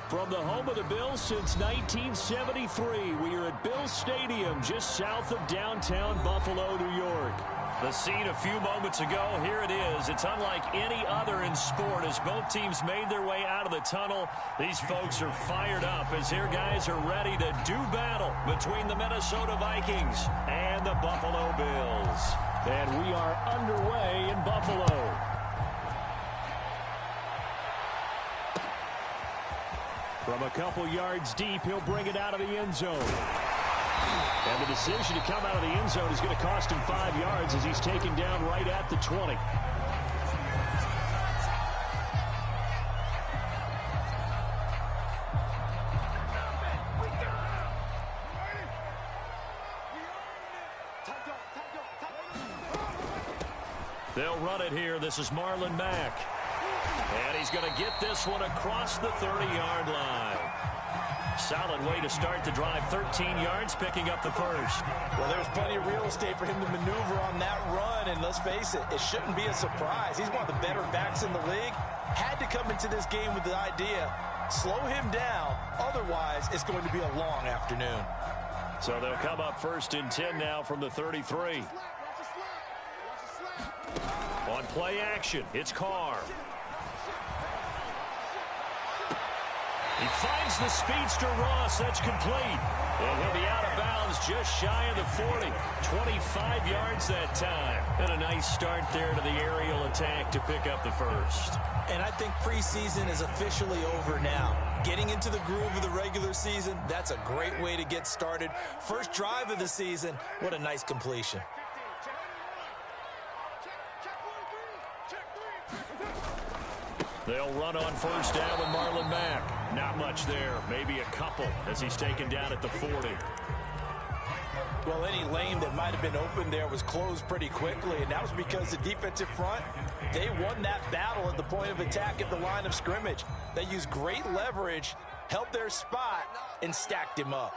From the home of the Bills since 1973, we are at Bills Stadium just south of downtown Buffalo, New York. The scene a few moments ago, here it is. It's unlike any other in sport as both teams made their way out of the tunnel. These folks are fired up as their guys are ready to do battle between the Minnesota Vikings and the Buffalo Bills. And we are underway in Buffalo. From a couple yards deep, he'll bring it out of the end zone. And the decision to come out of the end zone is going to cost him 5 yards as he's taken down right at the 20. They'll run it here. This is Marlon Mack. And he's going to get this one across the 30-yard line. Solid way to start the drive. 13 yards, picking up the first. Well, there's plenty of real estate for him to maneuver on that run. And let's face it, it shouldn't be a surprise. He's one of the better backs in the league. Had to come into this game with the idea, slow him down. Otherwise, it's going to be a long afternoon. So they'll come up 1st and 10 now from the 33. On play action, it's Carr. He finds the speedster Ross. That's complete. And he'll be out of bounds just shy of the 40. 25 yards that time. And a nice start there to the aerial attack to pick up the first. And I think preseason is officially over now. Getting into the groove of the regular season, that's a great way to get started. First drive of the season, what a nice completion. They'll run on 1st down with Marlon Mack. Not much there. Maybe a couple as he's taken down at the 40. Well, any lane that might have been open there was closed pretty quickly, and that was because the defensive front, they won that battle at the point of attack at the line of scrimmage. They used great leverage, held their spot, and stacked him up.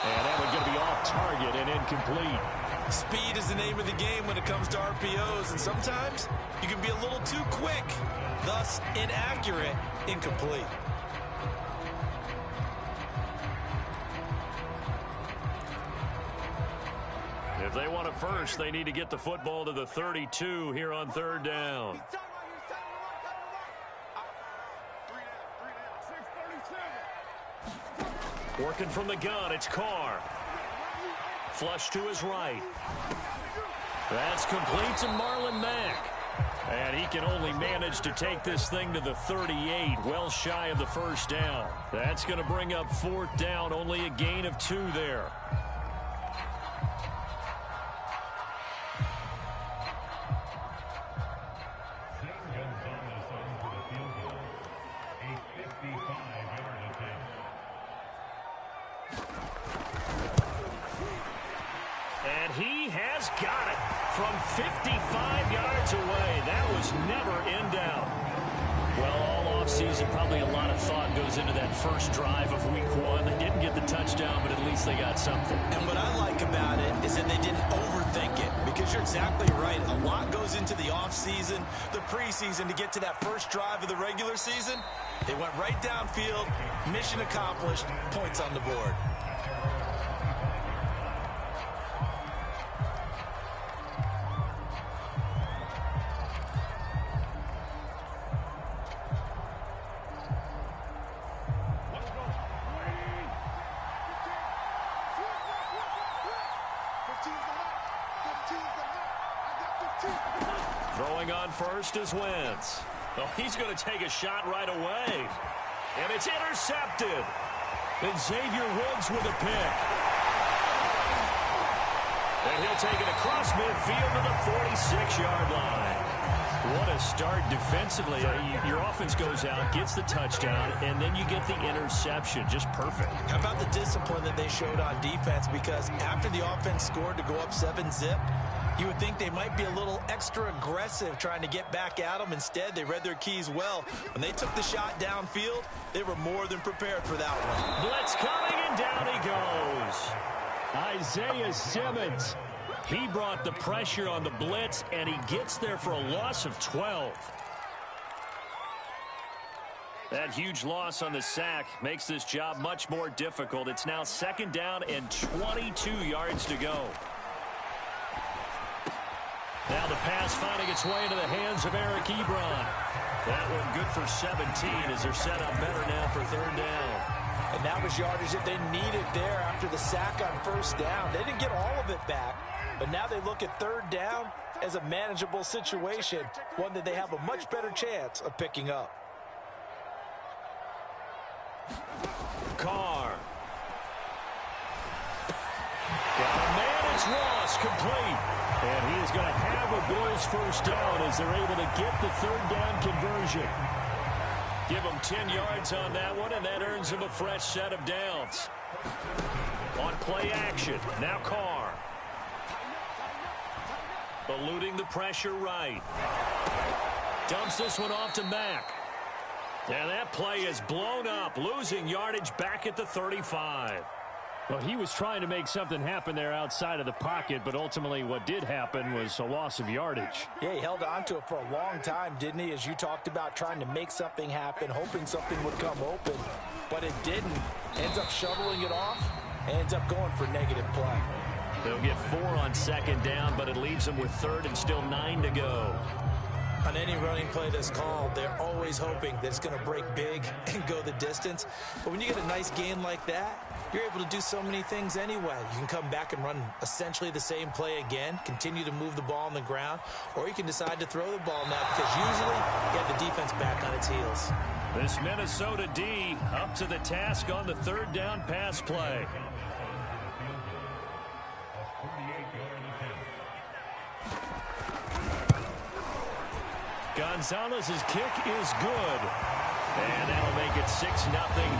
And that one's going to be off target and incomplete. Speed is the name of the game when it comes to RPOs, and sometimes you can be a little too quick, thus inaccurate, incomplete. If they want it first, they need to get the football to the 32 here on 3rd down. Working from the gun, it's Carr. Flush to his right. That's complete to Marlon Mack. And he can only manage to take this thing to the 38, well shy of the 1st down. That's going to bring up 4th down, only a gain of 2 there. He has got it from 55 yards away. That was never in doubt. Well, all offseason, probably a lot of thought goes into that first drive of week 1. They didn't get the touchdown, but at least they got something. And what I like about it is that they didn't overthink it, because you're exactly right. A lot goes into the offseason, the preseason to get to that first drive of the regular season. They went right downfield, mission accomplished, points on the board. Throwing on 1st is Wentz. Oh, he's going to take a shot right away. And it's intercepted. And Xavier Woods with a pick. And he'll take it across midfield to the 46-yard line. What a start defensively. Your offense goes out, gets the touchdown, and then you get the interception. Just perfect. How about the discipline that they showed on defense? Because after the offense scored to go up 7-zip, you would think they might be a little extra aggressive trying to get back at them. Instead, they read their keys well. When they took the shot downfield, they were more than prepared for that one. Blitz coming, and down he goes. Isaiah Simmons. He brought the pressure on the blitz, and he gets there for a loss of 12. That huge loss on the sack makes this job much more difficult. It's now 2nd down and 22 yards to go. Now the pass finding its way into the hands of Eric Ebron. That one good for 17 as they're set up better now for 3rd down. And that was yardage that they needed there after the sack on 1st down. They didn't get all of it back, but now they look at 3rd down as a manageable situation, one that they have a much better chance of picking up. Carr. Got a man, it's Ross, complete. And he is going to have a Bills 1st down as they're able to get the 3rd down conversion. Give him 10 yards on that one, and that earns him a fresh set of downs. On play action, now Carr. Eluding the pressure right. Dumps this one off to Mack. And that play is blown up, losing yardage back at the 35. Well, he was trying to make something happen there outside of the pocket, but ultimately what did happen was a loss of yardage. Yeah, he held on to it for a long time, didn't he? As you talked about, trying to make something happen, hoping something would come open, but it didn't. Ends up shoveling it off, ends up going for negative play. They'll get 4 on 2nd down, but it leaves them with 3rd and still 9 to go. On any running play that's called, they're always hoping that it's going to break big and go the distance. But when you get a nice gain like that, you're able to do so many things anyway. You can come back and run essentially the same play again, continue to move the ball on the ground, or you can decide to throw the ball now because usually you have the defense back on its heels. This Minnesota D up to the task on the 3rd down pass play. Gonzalez's kick is good. And that'll make it 6-0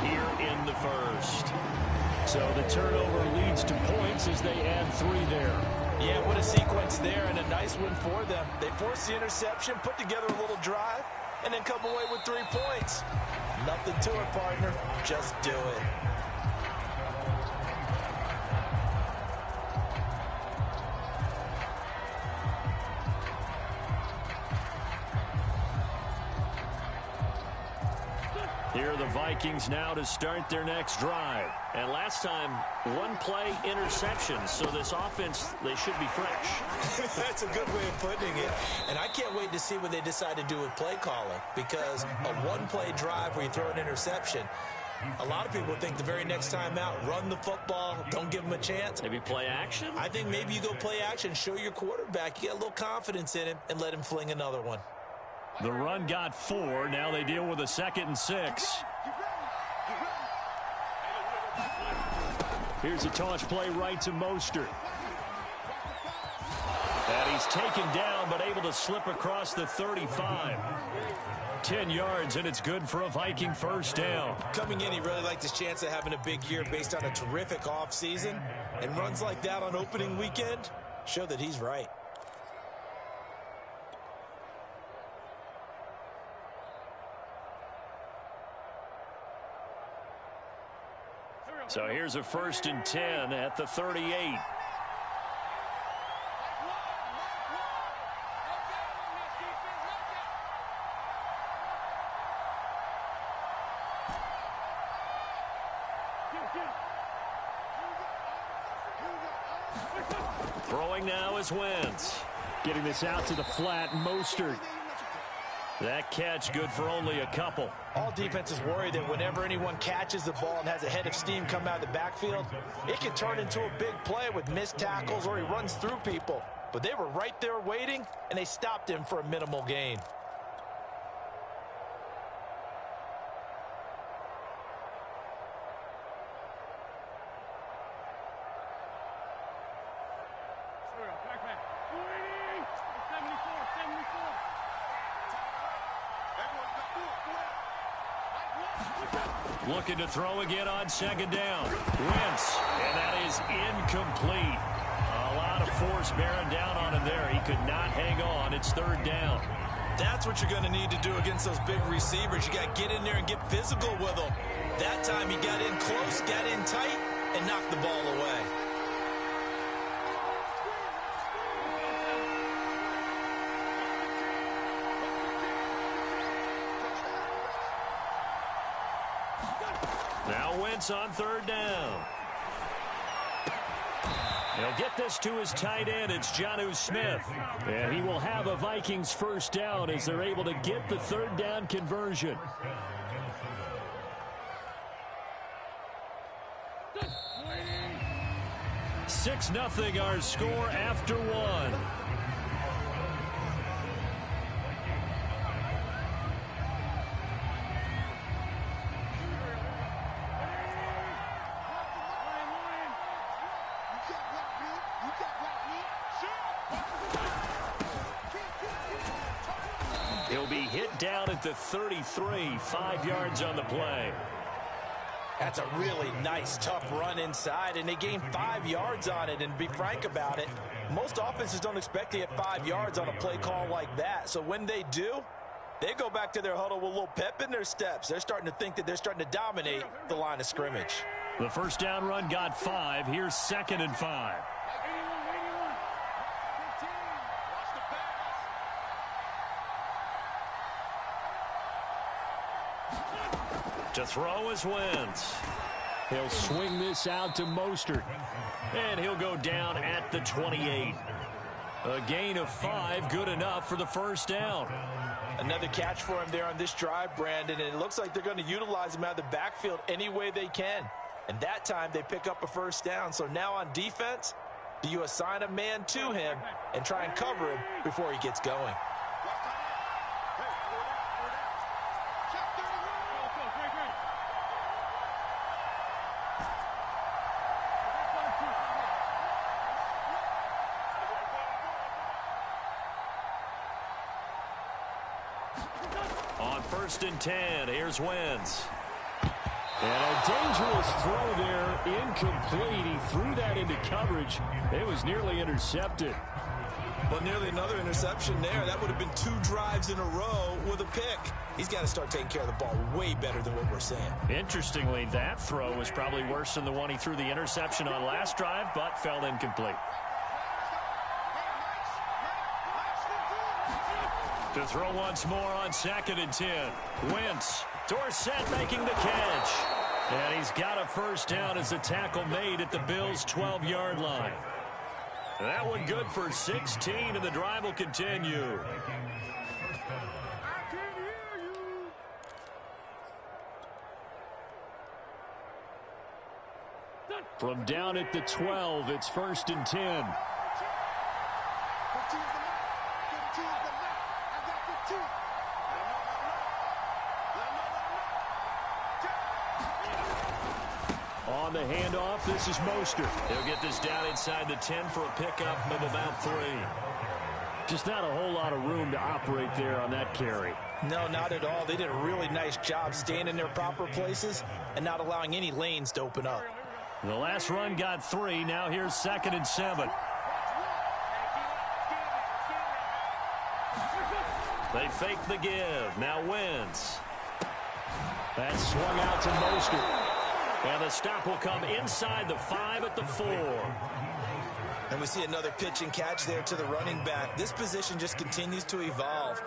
here in the 1st. So the turnover leads to points as they add 3 there. Yeah, what a sequence there and a nice win for them. They forced the interception, put together a little drive, and then come away with 3 points. Nothing to it, partner. Just do it. Here are the Vikings now to start their next drive. And last time, 1-play interception. So this offense, they should be fresh. That's a good way of putting it. And I can't wait to see what they decide to do with play calling. Because a 1-play drive where you throw an interception, a lot of people think the very next time out, run the football, don't give them a chance. Maybe play action? I think maybe you go play action, show your quarterback, you get a little confidence in him, and let him fling another one. The run got 4. Now they deal with a 2nd and 6. Here's a toss play right to Mostert. And he's taken down, but able to slip across the 35. 10 yards, and it's good for a Viking 1st down. Coming in, he really liked his chance of having a big year based on a terrific offseason. And runs like that on opening weekend show that he's right. So here's a 1st and 10 at the 38. Throwing now is Wentz. Getting this out to the flat, Mostert. That catch good for only a couple. All defenses worry that whenever anyone catches the ball and has a head of steam come out of the backfield, it can turn into a big play with missed tackles or he runs through people. But they were right there waiting, and they stopped him for a minimal gain. Looking to throw again on 2nd down. Wentz, and that is incomplete. A lot of force bearing down on him there. He could not hang on. It's 3rd down. That's what you're going to need to do against those big receivers. You got to get in there and get physical with them. That time he got in close, got in tight, and knocked the ball away. Now Wentz on third down. He'll get this to his tight end. It's Jonnu Smith. And he will have a Vikings first down as they're able to get the third down conversion. Six nothing our score after one. He'll be hit down at the 33, 5 yards on the play. That's a really nice, tough run inside, and they gained 5 yards on it. And to be frank about it, most offenses don't expect to get 5 yards on a play call like that. So when they do, they go back to their huddle with a little pep in their steps. They're starting to think that they're starting to dominate the line of scrimmage. The first down run got 5. Here's 2nd and 5. To throw is Wentz. He'll swing this out to Mostert. And he'll go down at the 28. A gain of 5, good enough for the first down. Another catch for him there on this drive, Brandon, and it looks like they're going to utilize him out of the backfield any way they can. And that time they pick up a first down. So now on defense, do you assign a man to him and try and cover him before he gets going? On 1st and 10, here's Wentz. And a dangerous throw there, incomplete. He threw that into coverage. It was nearly intercepted. Well, nearly another interception there. That would have been 2 drives in a row with a pick. He's got to start taking care of the ball way better than what we're saying. Interestingly, that throw was probably worse than the one he threw the interception on last drive, but fell incomplete. To throw once more on 2nd and 10. Wentz. Dorsett making the catch. And he's got a first down as the tackle made at the Bills' 12-yard line. That one good for 16, and the drive will continue. From down at the 12, it's 1st and 10. On the handoff, this is Mostert. He'll get this down inside the 10 for a pickup of about 3. Just not a whole lot of room to operate there on that carry. No, not at all. They did a really nice job staying in their proper places and not allowing any lanes to open up. The last run got 3. Now here's 2nd and 7. They fake the give. Now Wentz. That swung out to Mostert. And the stop will come inside the 5 at the 4. And we see another pitch and catch there to the running back. This position just continues to evolve.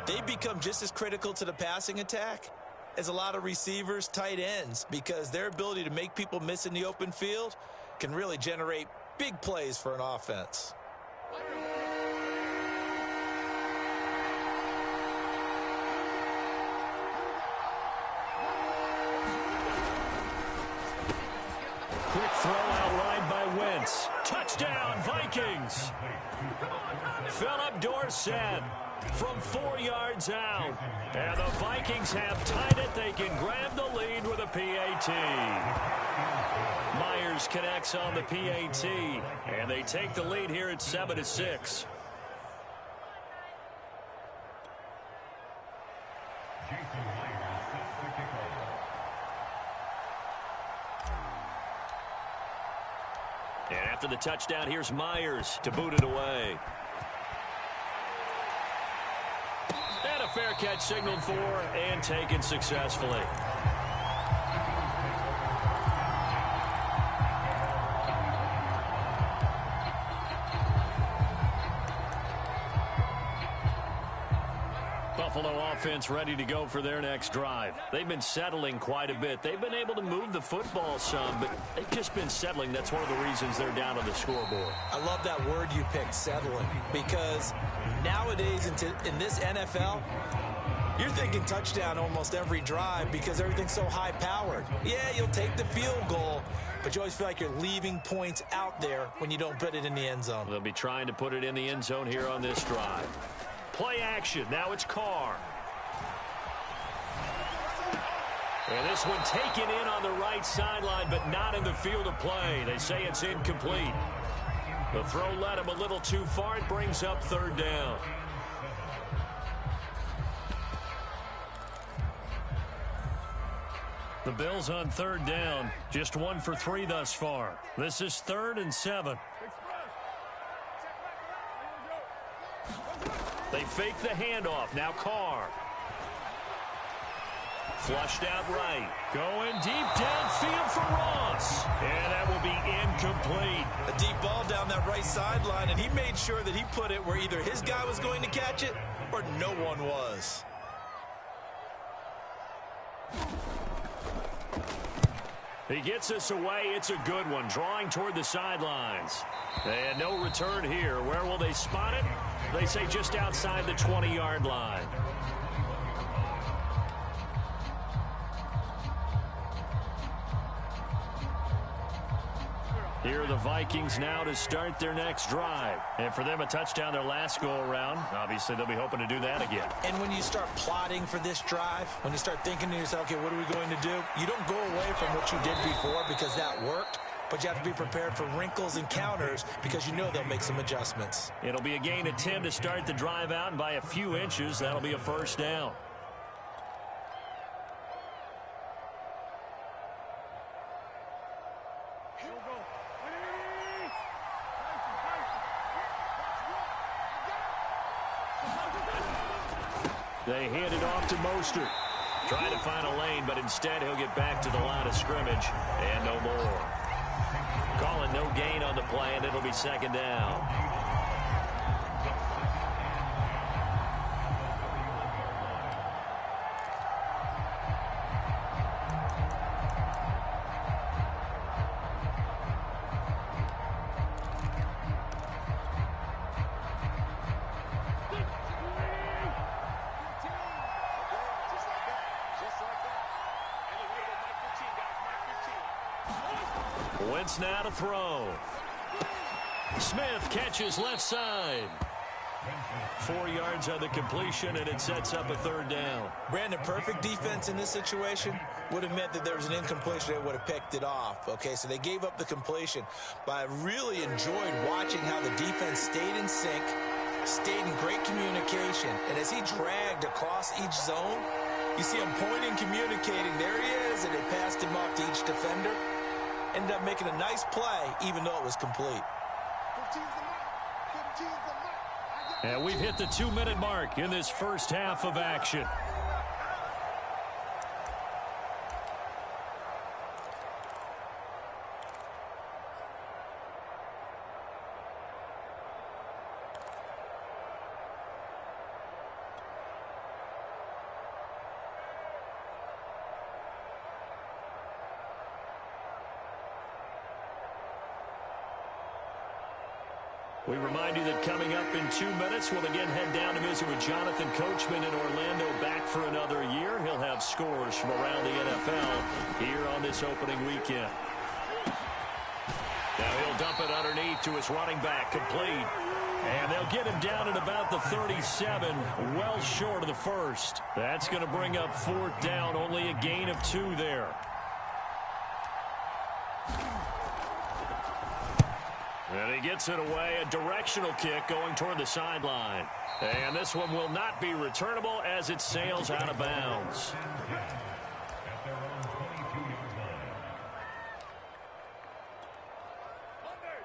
They become just as critical to the passing attack as a lot of receivers, tight ends, because their ability to make people miss in the open field can really generate big plays for an offense. Quick throw out wide by Wentz. Touchdown, Vikings. Philip Dorsett from 4 yards out. And the Vikings have tied it. They can grab the lead with a PAT. Myers connects on the PAT. And they take the lead here at 7-6. And after the touchdown, here's Myers to boot it away. And a fair catch signaled for and taken successfully. Buffalo offense ready to go for their next drive. They've been settling quite a bit. They've been able to move the football some, but they've just been settling. That's one of the reasons they're down on the scoreboard. I love that word you picked, settling, because nowadays in this NFL, you're thinking touchdown almost every drive because everything's so high-powered. Yeah, you'll take the field goal, but you always feel like you're leaving points out there when you don't put it in the end zone. They'll be trying to put it in the end zone here on this drive. Play action. Now it's Carr. And this one taken in on the right sideline, but not in the field of play. They say it's incomplete. The throw led him a little too far. It brings up third down. The Bills on third down. Just 1 for 3 thus far. This is 3rd and 7. They fake the handoff. Now Carr. Flushed out right. Going deep downfield for Ross. And that will be incomplete. A deep ball down that right sideline, and he made sure that he put it where either his guy was going to catch it or no one was. He gets us away. It's a good one. Drawing toward the sidelines. And no return here. Where will they spot it? They say just outside the 20-yard line. Here are the Vikings now to start their next drive. And for them, a touchdown their last go-around. Obviously, they'll be hoping to do that again. And when you start plotting for this drive, when you start thinking to yourself, okay, what are we going to do? You don't go away from what you did before because that worked. But you have to be prepared for wrinkles and counters because you know they'll make some adjustments. It'll be a gain of 10 to start the drive out, and by a few inches, that'll be a first down. They hand it off to Mostert. Trying to find a lane, but instead he'll get back to the line of scrimmage. And no more. Calling no gain on the play, and it'll be second down. Wentz now to throw. Smith catches left side. 4 yards on the completion, and it sets up a third down. Brandon, perfect defense in this situation would have meant that there was an incompletion. They would have picked it off. Okay, so they gave up the completion. But I really enjoyed watching how the defense stayed in sync, stayed in great communication. And as he dragged across each zone, you see him pointing, communicating. There he is, and they passed him off to each defender. Ended up making a nice play, even though it was complete. And we've hit the 2-minute mark in this first half of action. We remind you that coming up in 2 minutes, we'll again head down to visit with Jonathan Coachman in Orlando, back for another year. He'll have scores from around the NFL here on this opening weekend. Now he'll dump it underneath to his running back, complete. And they'll get him down at about the 37, well short of the first. That's going to bring up fourth down, only a gain of 2 there. And he gets it away, a directional kick going toward the sideline. And this one will not be returnable as it sails out of bounds.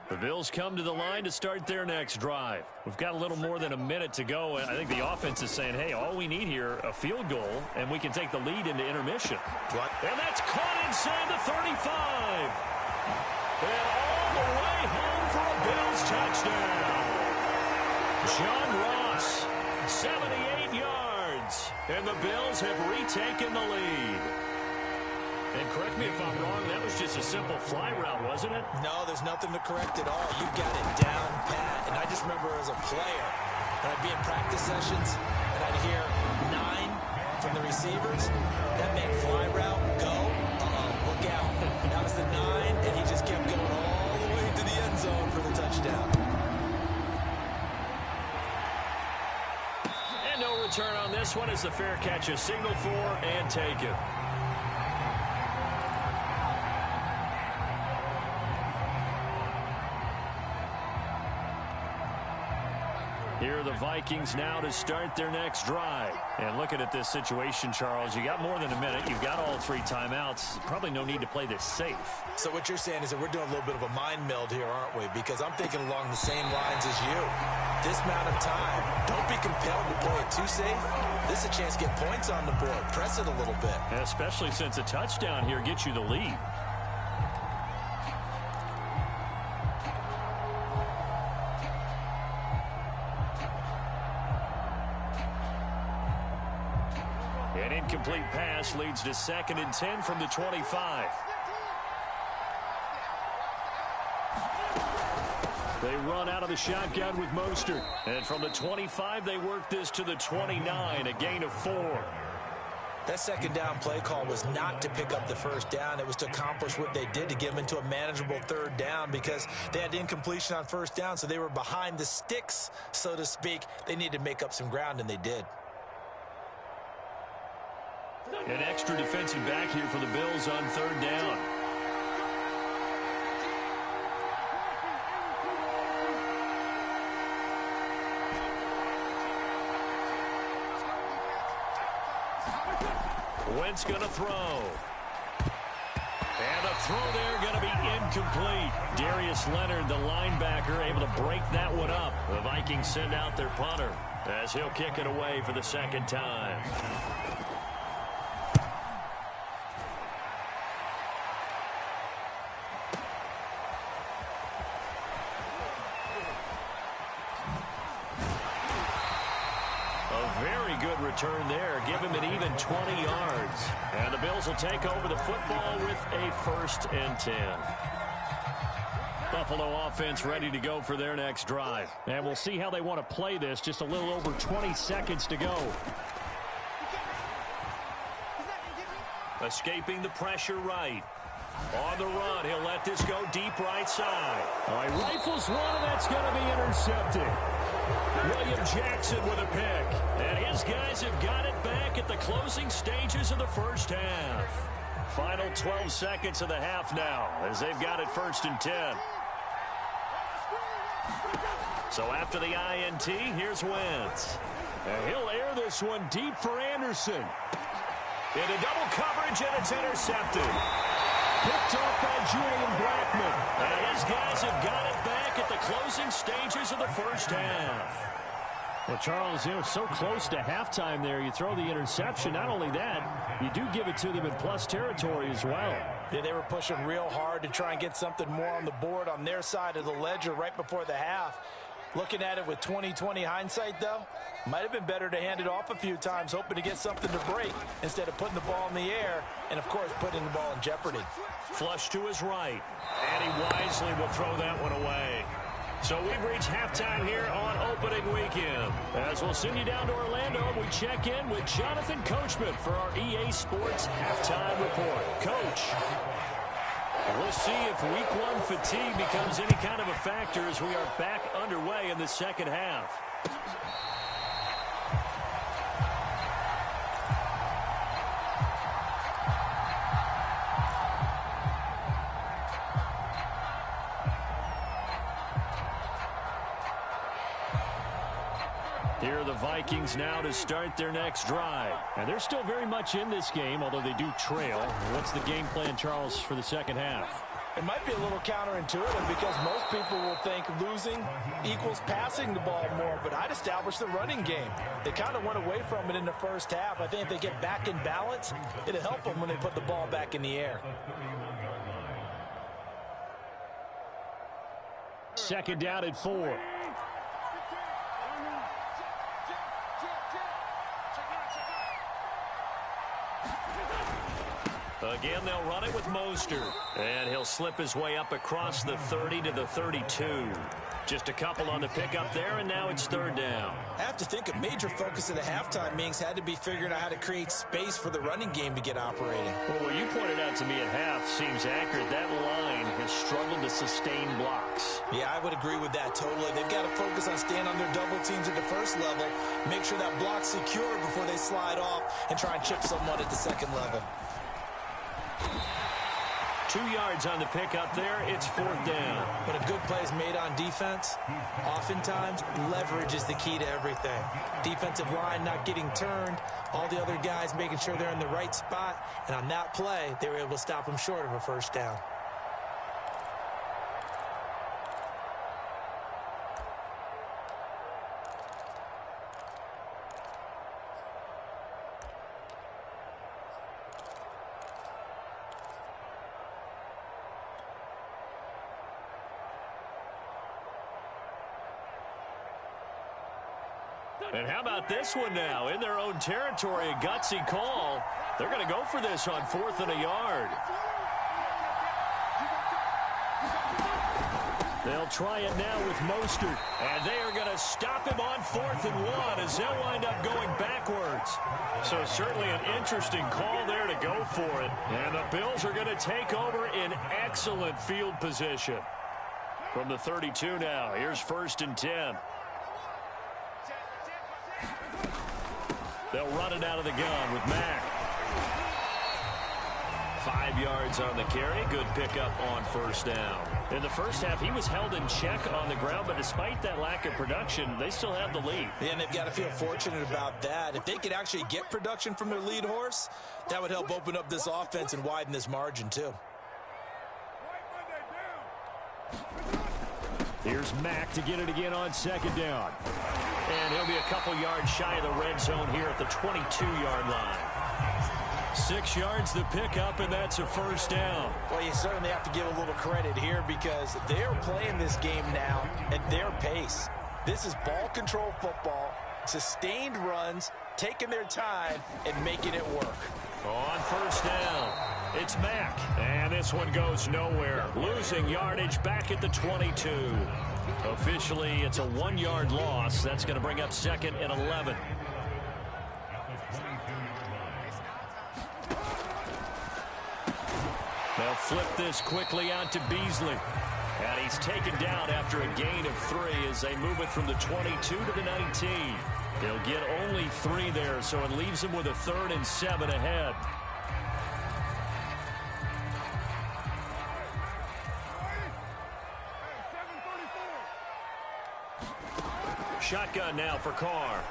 The Bills come to the line to start their next drive. We've got a little more than a minute to go, and I think the offense is saying, hey, all we need here, a field goal, and we can take the lead into intermission. What? And that's caught inside the 35. And all the way home for a Bills touchdown. John Ross, 78 yards. yards. And the Bills have retaken the lead. And correct me if I'm wrong, that was just a simple fly route, wasn't it? No, there's nothing to correct at all. You got it down pat. And I just remember as a player, when I'd be in practice sessions, and I'd hear 9 from the receivers, that meant fly route, go, look out. That was the 9, and he just kept going all the way to the end zone for the touchdown. And no return on this one as the fair catch is signaled for and taken. Here are the Vikings now to start their next drive. And looking at this situation, Charles, you got more than a minute. You've got all 3 timeouts. Probably no need to play this safe. So what you're saying is that we're doing a little bit of a mind meld here, aren't we? Because I'm thinking along the same lines as you. This amount of time, don't be compelled to play it too safe. This is a chance to get points on the board. Press it a little bit. Especially since a touchdown here gets you the lead. An incomplete pass leads to 2nd and 10 from the 25. They run out of the shotgun with Mostert. And from the 25, they work this to the 29, a gain of 4. That second down play call was not to pick up the first down. It was to accomplish what they did, to get them into a manageable 3rd down, because they had incompletion on 1st down, so they were behind the sticks, so to speak. They needed to make up some ground, and they did. An extra defensive back here for the Bills on 3rd down. Wentz going to throw. And a throw there going to be incomplete. Darius Leonard, the linebacker, able to break that one up. The Vikings send out their punter as he'll kick it away for the 2nd time. Good return there. Give him an even 20 yards. And the Bills will take over the football with a 1st and 10. Buffalo offense ready to go for their next drive. And we'll see how they want to play this. Just a little over 20 seconds to go. Escaping the pressure right. On the run, he'll let this go deep right side. All right, rifles one, and that's going to be intercepted. William Jackson with a pick. And his guys have got it back at the closing stages of the 1st half. Final 12 seconds of the half now as they've got it 1st and 10. So after the INT, here's Wentz. And he'll air this one deep for Anderson. Into double coverage, and it's intercepted. Picked up by Julian Blackman. And his guys have got it back at the closing stages of the 1st half. Well, Charles, so close to halftime there. You throw the interception. Not only that, you do give it to them in plus territory as well. Yeah, they were pushing real hard to try and get something more on the board on their side of the ledger right before the half. Looking at it with 20/20 hindsight, though, might have been better to hand it off a few times, hoping to get something to break instead of putting the ball in the air and, of course, putting the ball in jeopardy. Flush to his right, and he wisely will throw that one away. So we've reached halftime here on opening weekend. As we'll send you down to Orlando, we check in with Jonathan Coachman for our EA Sports Halftime Report. Coach, we'll see if Week 1 fatigue becomes any kind of a factor as we are back underway in the 2nd half. Here are the Vikings now to start their next drive. And they're still very much in this game, although they do trail. What's the game plan, Charles, for the 2nd half? It might be a little counterintuitive because most people will think losing equals passing the ball more, but I'd establish the running game. They kind of went away from it in the 1st half. I think if they get back in balance, it'll help them when they put the ball back in the air. 2nd down and 4. Again, they'll run it with Mostert. And he'll slip his way up across the 30 to the 32. Just a couple on the pickup there, and now it's third down. I have to think a major focus of the halftime meetings had to be figuring out how to create space for the running game to get operating. Well, what you pointed out to me at half seems accurate. That line has struggled to sustain blocks. Yeah, I would agree with that totally. They've got to focus on staying on their double teams at the first level, make sure that block's secure before they slide off, and try and chip someone at the second level. 2 yards on the pickup there. It's fourth down. When a good play is made on defense, oftentimes leverage is the key to everything. Defensive line not getting turned, all the other guys making sure they're in the right spot, and on that play, they were able to stop them short of a first down. And how about this one now? In their own territory, a gutsy call. They're going to go for this on 4th and a yard. They'll try it now with Mostert. And they are going to stop him on 4th and 1 as they'll wind up going backwards. So certainly an interesting call there to go for it. And the Bills are going to take over in excellent field position. From the 32 now, here's 1st and 10. They'll run it out of the gun with Mack. 5 yards on the carry. Good pickup on first down. In the first half, he was held in check on the ground, but despite that lack of production, they still have the lead. Yeah, and they've got to feel fortunate about that. If they could actually get production from their lead horse, that would help open up this offense and widen this margin, too. Here's Mack to get it again on 2nd down. And he'll be a couple yards shy of the red zone here at the 22-yard line. 6 yards the pickup, and that's a first down. Well, you certainly have to give a little credit here because they're playing this game now at their pace. This is ball control football, sustained runs, taking their time, and making it work. On first down, it's Mack. And this one goes nowhere. Losing yardage back at the 22. Officially, it's a 1-yard loss. That's going to bring up 2nd and 11. They'll flip this quickly out to Beasley. And he's taken down after a gain of 3 as they move it from the 22 to the 19. He'll get only 3 there, so it leaves him with a 3rd and 7 ahead. Shotgun now for Carr.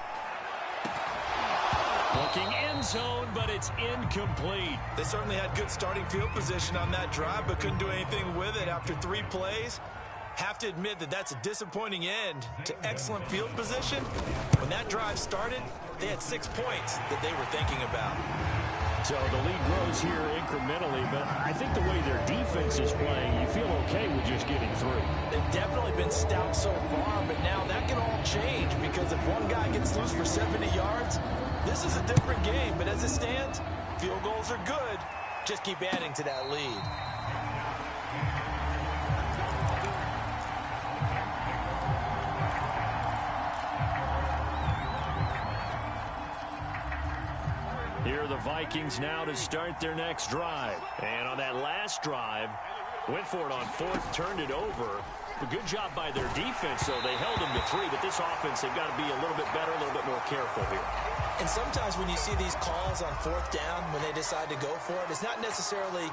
Looking end zone, but it's incomplete. They certainly had good starting field position on that drive, but couldn't do anything with it after 3 plays. Have to admit that that's a disappointing end to excellent field position. When that drive started, they had 6 points that they were thinking about. So the lead grows here incrementally, but I think the way their defense is playing, you feel okay with just getting through. They've definitely been stout so far, but now that can all change because if one guy gets loose for 70 yards, this is a different game. But as it stands, field goals are good. Just keep adding to that lead. Here are the Vikings now to start their next drive. And on that last drive, went for it on 4th, turned it over. A good job by their defense, though. They held them to 3, but this offense, they've got to be a little bit better, a little bit more careful here. And sometimes when you see these calls on 4th down, when they decide to go for it, it's not necessarily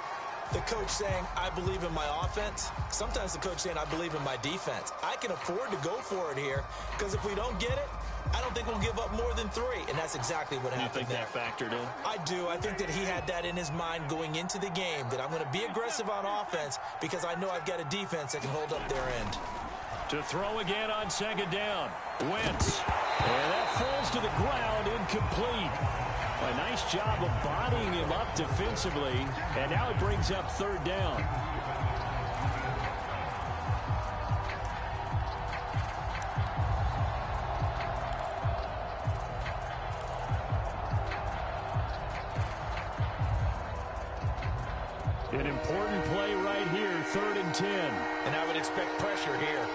the coach saying, I believe in my offense. Sometimes the coach saying, I believe in my defense. I can afford to go for it here because if we don't get it, I don't think we'll give up more than 3, and that's exactly what happened there. You think that factored in? I do. I think that he had that in his mind going into the game, that I'm going to be aggressive on offense because I know I've got a defense that can hold up their end. To throw again on 2nd down. Wentz. And that falls to the ground, incomplete. A nice job of bodying him up defensively, and now it brings up 3rd down. An important play right here, 3rd and 10. And I would expect pressure here.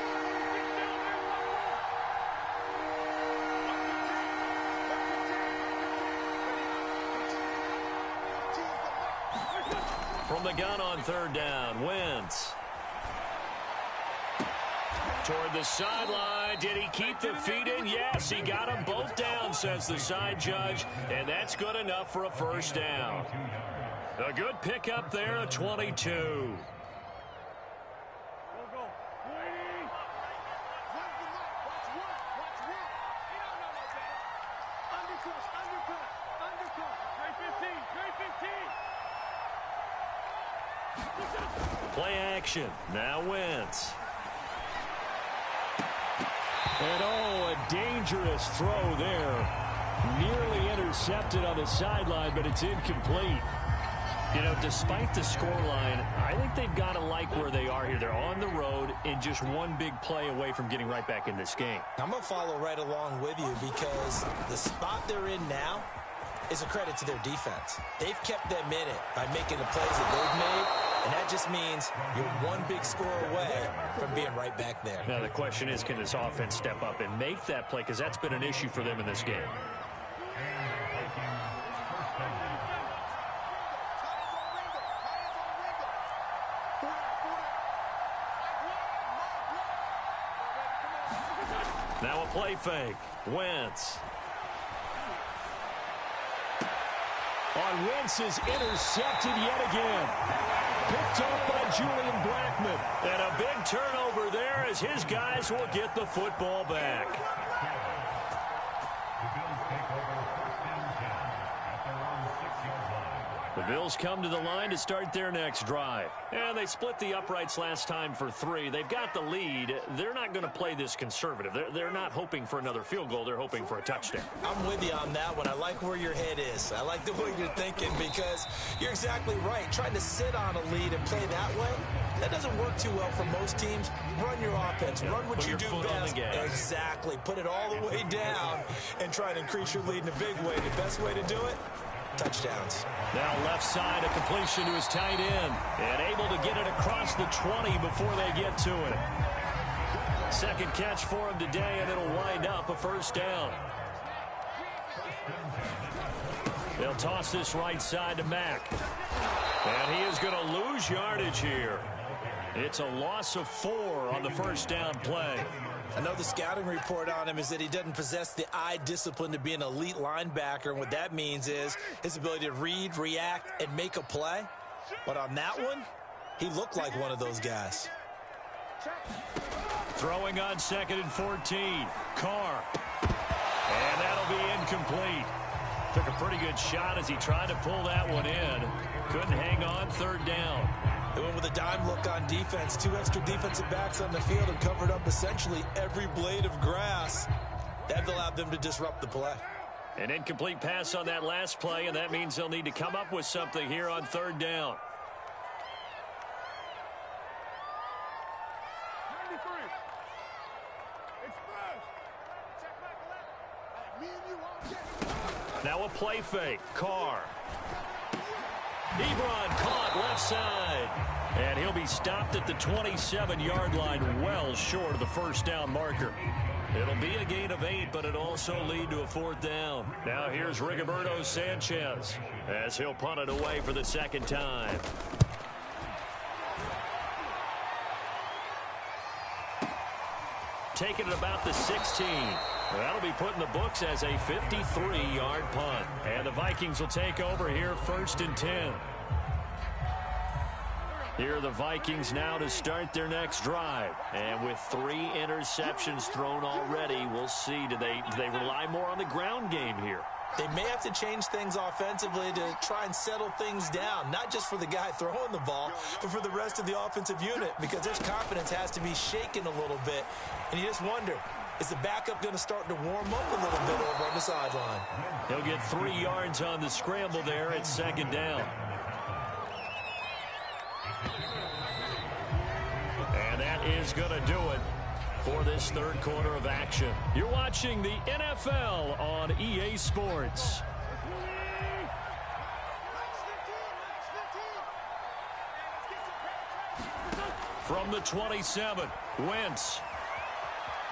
From the gun on 3rd down, Wentz. Toward the sideline. Did he keep the feet in? Yes, he got them both down, says the side judge. And that's good enough for a 1st down. A good pickup there, a 22. Play action. Now Wentz. And a dangerous throw there. Nearly intercepted on the sideline, but it's incomplete. You know, despite the scoreline, I think they've got to like where they are here. They're on the road and just one big play away from getting right back in this game. I'm going to follow right along with you because the spot they're in now is a credit to their defense. They've kept them in it by making the plays that they've made, and that just means you're one big score away from being right back there. Now, the question is, can this offense step up and make that play? Because that's been an issue for them in this game. Now a play fake. Wentz. On Wentz is intercepted yet again. Picked up by Julian Blackman. And a big turnover there as his guys will get the football back. The Bills come to the line to start their next drive. And they split the uprights last time for 3. They've got the lead. They're not going to play this conservative. They're not hoping for another field goal. They're hoping for a touchdown. I'm with you on that one. I like where your head is. I like the way you're thinking because you're exactly right. Trying to sit on a lead and play that way, that doesn't work too well for most teams. Run your offense. Yeah, run what you do best. Exactly. Put it all the way down and try to increase your lead in a big way. The best way to do it, touchdowns. Now left side, a completion to his tight end. And able to get it across the 20 before they get to it. Second catch for him today, and it'll wind up a 1st down. They'll toss this right side to Mack. And he is going to lose yardage here. It's a loss of 4 on the 1st down play. I know the scouting report on him is that he doesn't possess the eye discipline to be an elite linebacker. And what that means is his ability to read, react, and make a play. But on that one, he looked like one of those guys. Throwing on 2nd and 14. Carr. And that'll be incomplete. Took a pretty good shot as he tried to pull that one in. Couldn't hang on. 3rd down. They went with a dime look on defense. 2 extra defensive backs on the field and covered up essentially every blade of grass. That allowed them to disrupt the play. An incomplete pass on that last play, and that means they'll need to come up with something here on 3rd down. Now a play fake. Carr. Ebron caught left side. And he'll be stopped at the 27-yard line, well short of the 1st down marker. It'll be a gain of 8, but it'll also lead to a 4th down. Now here's Rigoberto Sanchez as he'll punt it away for the 2nd time. Taking it about the 16. That'll be put in the books as a 53-yard punt. And the Vikings will take over here 1st and 10. Here are the Vikings now to start their next drive. And with 3 interceptions thrown already, we'll see. Do they rely more on the ground game here? They may have to change things offensively to try and settle things down, not just for the guy throwing the ball, but for the rest of the offensive unit, because their confidence has to be shaken a little bit. And you just wonder, is the backup going to start to warm up a little bit over on the sideline? He'll get 3 yards on the scramble there at 2nd down. And that is going to do it for this 3rd quarter of action. You're watching the NFL on EA Sports. From the 27, Wentz.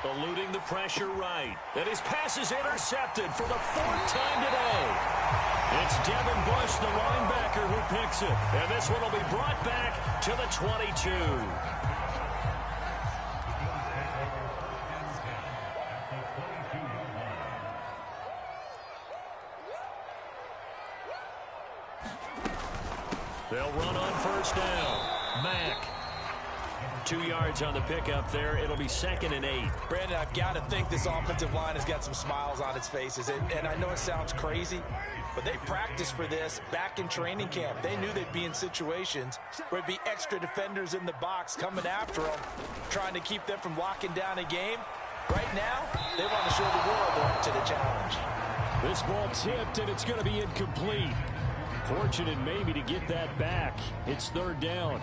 Eluding the pressure right. And his pass is intercepted for the 4th time today. It's Devin Bush, the linebacker, who picks it. And this one will be brought back to the 22. They'll run on first down. Mack. 2 yards on the pickup there. It'll be 2nd and 8. Brandon, I've got to think this offensive line has got some smiles on its faces. And I know it sounds crazy, but they practiced for this back in training camp. They knew they'd be in situations where it'd be extra defenders in the box coming after them, trying to keep them from locking down a game. Right now, they want to show the world they're up to the challenge. This ball tipped, and it's going to be incomplete. Fortunate maybe to get that back. It's 3rd down.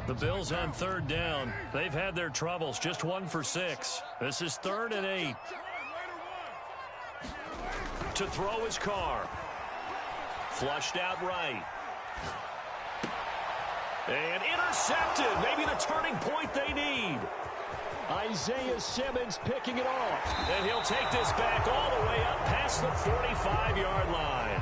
The Bills on 3rd down. They've had their troubles. Just 1 for 6. This is 3rd and 8. To throw his Carr. Flushed out right. And intercepted. Maybe the turning point they need. Isaiah Simmons picking it off. And he'll take this back all the way up past the 45-yard line.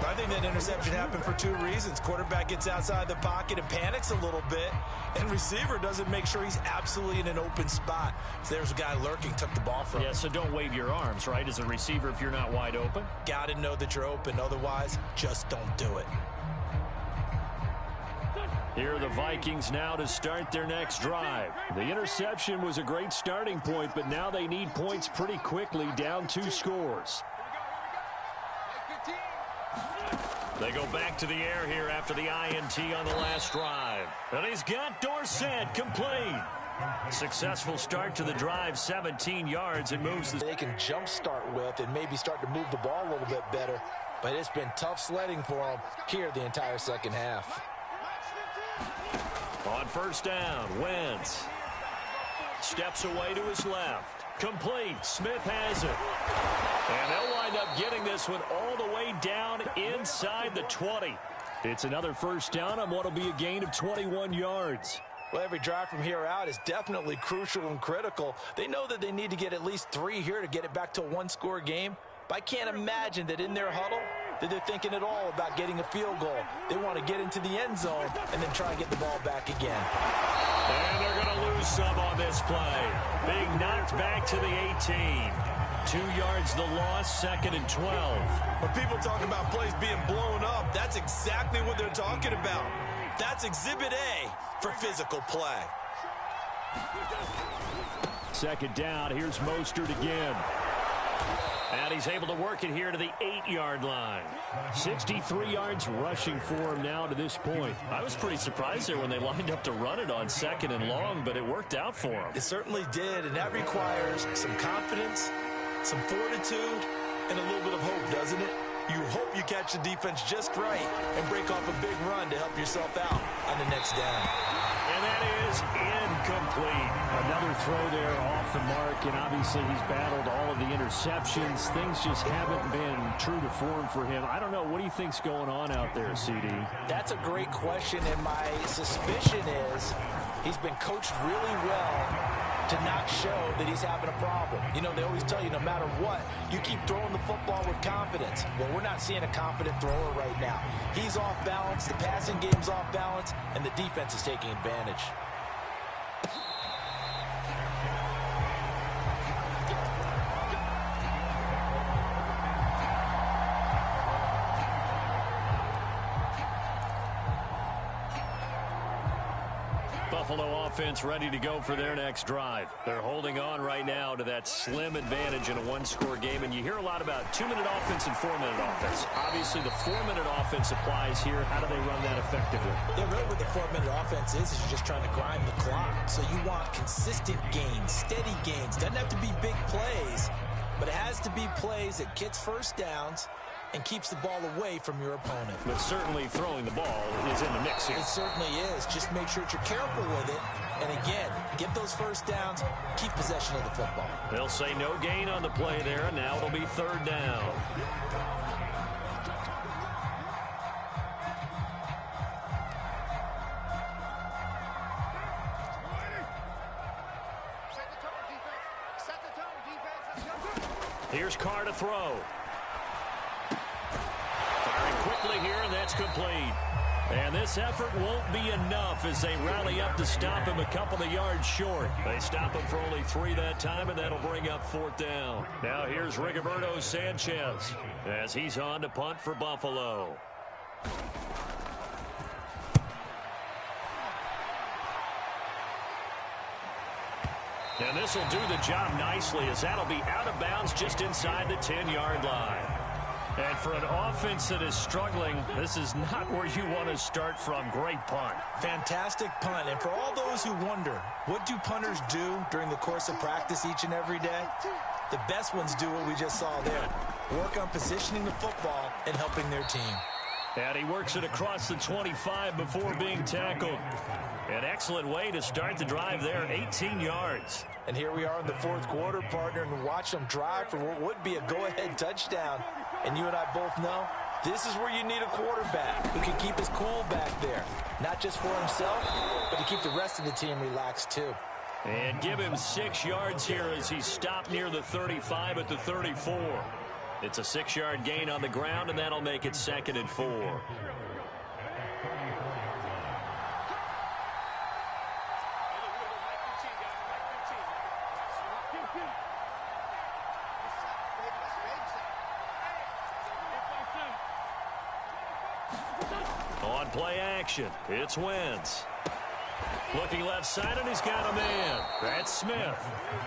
I think that interception happened for 2 reasons. Quarterback gets outside the pocket and panics a little bit, and receiver doesn't make sure he's absolutely in an open spot. So there's a guy lurking, took the ball from him. Yeah, so don't wave your arms, right, as a receiver if you're not wide open. Got to know that you're open. Otherwise, just don't do it. Here are the Vikings now to start their next drive. The interception was a great starting point, but now they need points pretty quickly, down 2 scores. They go back to the air here after the INT on the last drive. And he's got Dorsett complete. Successful start to the drive, 17 yards, and moves They can jump start with and maybe start to move the ball a little bit better. But it's been tough sledding for them here the entire second half. On first down, Wentz. Steps away to his left. Complete. Smith has it. And they'll wind up getting this one all the way down inside the 20. It's another first down on what will be a gain of 21 yards. Well, every drive from here out is definitely crucial and critical. They know that they need to get at least 3 here to get it back to a 1-score game. But I can't imagine that in their huddle that they're thinking at all about getting a field goal. They want to get into the end zone and then try and get the ball back again. And they're going to lose some on this play. Being knocked back to the 18. 2 yards the loss, 2nd and 12. When people talk about plays being blown up, that's exactly what they're talking about. That's Exhibit A for physical play. 2nd down, here's Mostert again. And he's able to work it here to the 8-yard line. 63 yards rushing for him now to this point. I was pretty surprised there when they lined up to run it on 2nd and long, but it worked out for him. It certainly did, and that requires some confidence, some fortitude, and a little bit of hope, doesn't it? You hope you catch the defense just right and break off a big run to help yourself out on the next down. And that is incomplete. Another throw there off the mark, and obviously he's battled all of the interceptions. Things just haven't been true to form for him. I don't know. What do you think's going on out there, CD? That's a great question, and my suspicion is he's been coached really well to not show that he's having a problem. You know, they always tell you no matter what, you keep throwing the football with confidence. Well, we're not seeing a confident thrower right now. He's off balance, the passing game's off balance, and the defense is taking advantage. Buffalo offense ready to go for their next drive. They're holding on right now to that slim advantage in a 1-score game, and you hear a lot about 2-minute offense and 4-minute offense. Obviously, the 4-minute offense applies here. How do they run that effectively? Yeah, really what the 4-minute offense is you're just trying to grind the clock. So you want consistent gains, steady gains. Doesn't have to be big plays, but it has to be plays that gets first downs and keeps the ball away from your opponent. But certainly throwing the ball is in the mix here. It certainly is. Just make sure that you're careful with it. And again, get those first downs, keep possession of the football. They'll say no gain on the play there, and now it'll be 3rd down. Here's Carr to throw. Firing quickly here, and that's complete. And this effort won't be enough as they rally up to stop him a couple of yards short. They stop him for only 3 that time, and that'll bring up 4th down. Now here's Rigoberto Sanchez as he's on to punt for Buffalo. And this will do the job nicely as that'll be out of bounds just inside the 10-yard line. And for an offense that is struggling, this is not where you want to start from. Great punt. Fantastic punt. And for all those who wonder, what do punters do during the course of practice each and every day? The best ones do what we just saw there. Work on positioning the football and helping their team. And he works it across the 25 before being tackled. An excellent way to start the drive there, 18 yards. And here we are in the 4th quarter, partner, and watch them drive for what would be a go-ahead touchdown. And you and I both know this is where you need a quarterback who can keep his cool back there. Not just for himself, but to keep the rest of the team relaxed too. And give him 6 yards here as he stopped near the 35 at the 34. It's a 6-yard gain on the ground, and that'll make it 2nd and 4. On play action, it's Wentz. Looking left side, and he's got a man. That's Smith.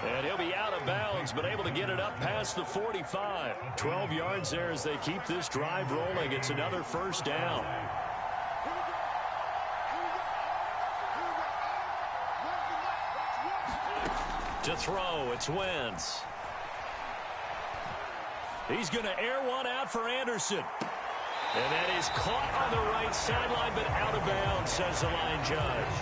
And he'll be out of bounds, but able to get it up past the 45. 12 yards there as they keep this drive rolling. It's another 1st down. To throw, it's Wentz. He's going to air one out for Anderson. And that is caught on the right sideline, but out of bounds, says the line judge.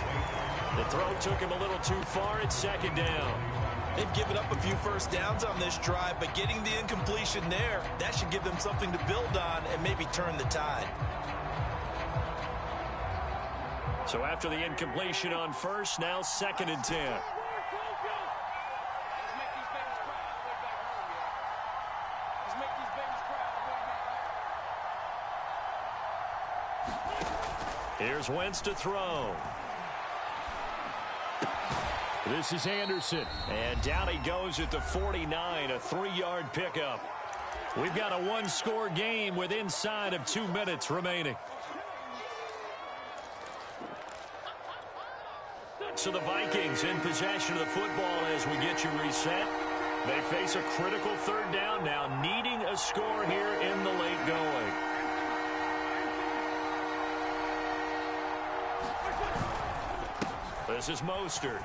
The throw took him a little too far. It's 2nd down. They've given up a few 1st downs on this drive, but getting the incompletion there, that should give them something to build on and maybe turn the tide. So after the incompletion on 1st, now 2nd and 10. Here's Wentz to throw. This is Anderson. And down he goes at the 49, a 3-yard pickup. We've got a 1-score game with inside of 2 minutes remaining. So the Vikings in possession of the football as we get you reset. They face a critical 3rd down now, needing a score here in the late going. This is Mostert.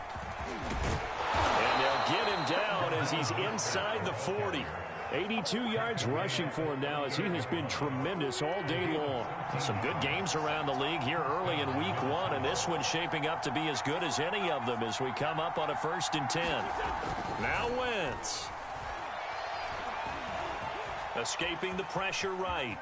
And they'll get him down as he's inside the 40. 82 yards rushing for him now as he has been tremendous all day long. Some good games around the league here early in week 1, and this one's shaping up to be as good as any of them as we come up on a 1st and 10. Now Wentz. Escaping the pressure right.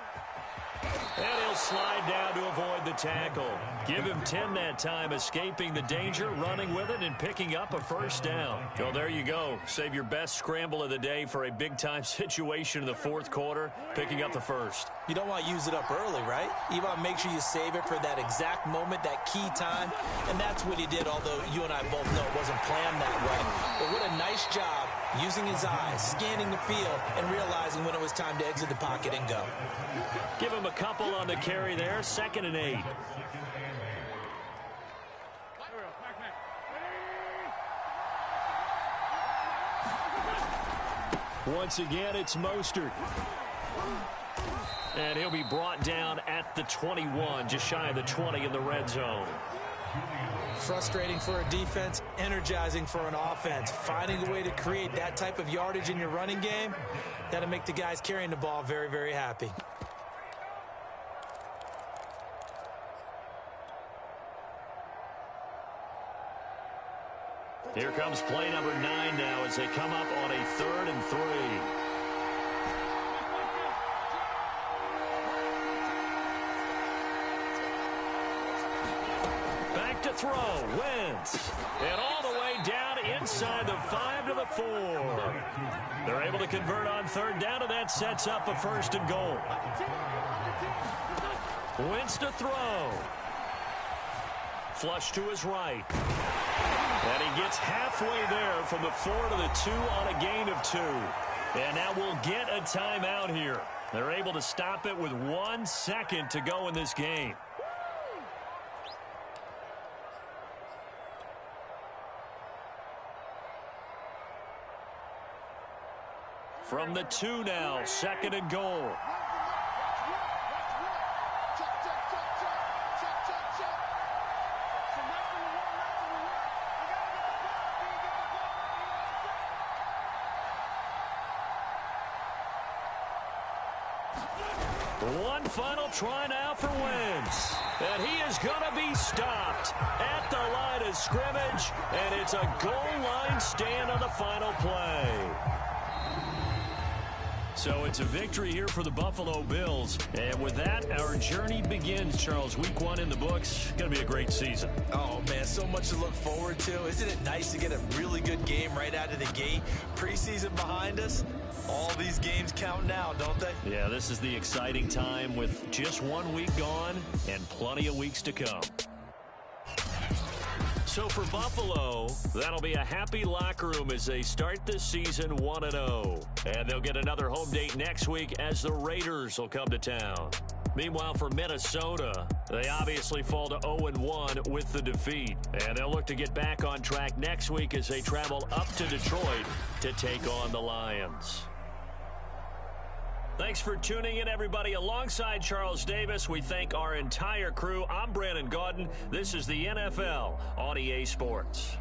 And he'll slide down to avoid the tackle. Give him 10 that time, escaping the danger, running with it, and picking up a 1st down. Well, there you go. Save your best scramble of the day for a big-time situation in the 4th quarter, picking up the 1st. You don't want to use it up early, right? You want to make sure you save it for that exact moment, that key time. And that's what he did, although you and I both know it wasn't planned that way. But what a nice job using his eyes, scanning the field, and realizing when it was time to exit the pocket and go. Give him a couple on the carry there, 2nd and 8. Once again, it's Mostert. And he'll be brought down at the 21, just shy of the 20 in the red zone. Frustrating for a defense, energizing for an offense. Finding a way to create that type of yardage in your running game, that'll make the guys carrying the ball very, very happy. Here comes play number 9 now as they come up on a 3rd and 3. Back to throw, Wentz. And all the way down inside the 5 to the the 4. They're able to convert on third down, and that sets up a 1st and goal. Wentz to throw. Flush to his right. And he gets halfway there from the 4 to the 2 on a gain of 2. And now we'll get a timeout here. They're able to stop it with 1 second to go in this game. From the 2 now, 2nd and goal. One final try now for Wentz. And he is going to be stopped at the line of scrimmage. And it's a goal line stand on the final play. So it's a victory here for the Buffalo Bills. And with that, our journey begins, Charles. Week 1 in the books. Going to be a great season. Oh, man, so much to look forward to. Isn't it nice to get a really good game right out of the gate? Preseason behind us. All these games count now, don't they? Yeah, this is the exciting time with just 1 week gone and plenty of weeks to come. So for Buffalo, that'll be a happy locker room as they start this season 1-0. And they'll get another home date next week as the Raiders will come to town. Meanwhile, for Minnesota, they obviously fall to 0-1 with the defeat. And they'll look to get back on track next week as they travel up to Detroit to take on the Lions. Thanks for tuning in, everybody. Alongside Charles Davis, we thank our entire crew. I'm Brandon Gaudin. This is the NFL on EA Sports.